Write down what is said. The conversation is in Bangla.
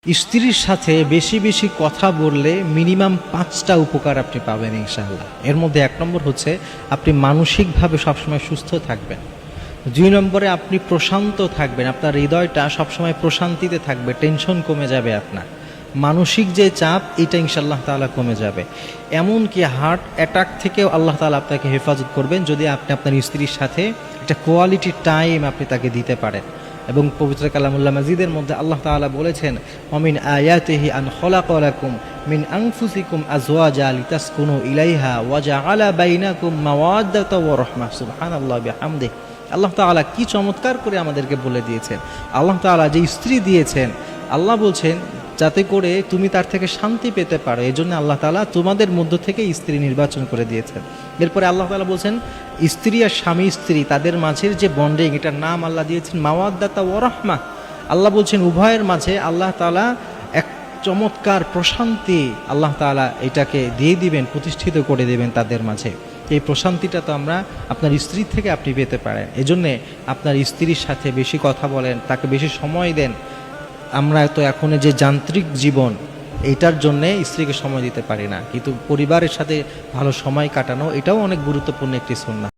স্ত্রীর সাথে বেশি বেশি কথা বললে মিনিমাম 5টা উপকার আপনি পাবেন ইনশাআল্লাহ। এর মধ্যে 1 নম্বর হচ্ছে আপনি মানসিকভাবে সবসময় সুস্থ থাকবেন। 2 নম্বরে আপনি প্রশান্ত থাকবেন, আপনার হৃদয়টা সবসময় প্রশান্তিতে থাকবে, টেনশন কমে যাবে আপনার। মানসিক যে চাপ এটা ইনশাআল্লাহ তাআলা কমে যাবে। এমনকি হার্ট অ্যাটাক থেকেও আল্লাহ তাআলা আপনাকে হেফাজত করবেন যদি আপনি আপনার স্ত্রীর সাথে একটা কোয়ালিটি টাইম আপনি তাকে দিতে পারেন। এবং পবিত্র কালামুল্লাহ মাজিদের মধ্যে আল্লাহ তাআলা বলেছেন, অমিন আয়াতিহি আন খলাকা লাকুম মিন আনফুসিকুম আজওয়াজা লিতাসকুনু ইলাইহা ওয়া জাআলা বাইনাকুম মাওয়াদ্দাতা ওয়া রাহমা। সুবহানাল্লাহি বিহামদিহি। আল্লাহ তাআলা কি চমৎকার করে আমাদেরকে বলে দিয়েছেন। আল্লাহ তাআলা যে স্ত্রী দিয়েছেন, আল্লাহ বলছেন যাতে করে তুমি তার থেকে শান্তি পেতে পারো, এই জন্য আল্লাহ তাআলা তোমাদের মধ্য থেকে স্ত্রী নির্বাচন করে দিয়েছেন। এরপরে আল্লাহ তাআলা বলছেন স্ত্রী আর স্বামী স্ত্রী তাদের মাঝের যে বন্ডিং, এটার নাম আল্লাহ দিয়েছেন মাওয়াদ্দাতা ওয়া রাহমা। আল্লাহ বলছেন উভয়ের মাঝে আল্লাহ তাআলা এক চমৎকার প্রশান্তি আল্লাহ তাআলা এটাকে দিয়ে দিবেন, প্রতিষ্ঠিত করে দেবেন তাদের মাঝে। এই প্রশান্তিটা তো আমরা আপনার স্ত্রী থেকে আপনি পেতে পারেন। এজন্যে আপনার স্ত্রীর সাথে বেশি কথা বলেন, তাকে বেশি সময় দেন। আমরা তো এখন যে যান্ত্রিক জীবন, এইটার জন্যে স্ত্রীকে সময় দিতে পারি না, কিন্তু পরিবারের সাথে ভালো সময় কাটানো এটাও অনেক গুরুত্বপূর্ণ একটি সুন্নাহ।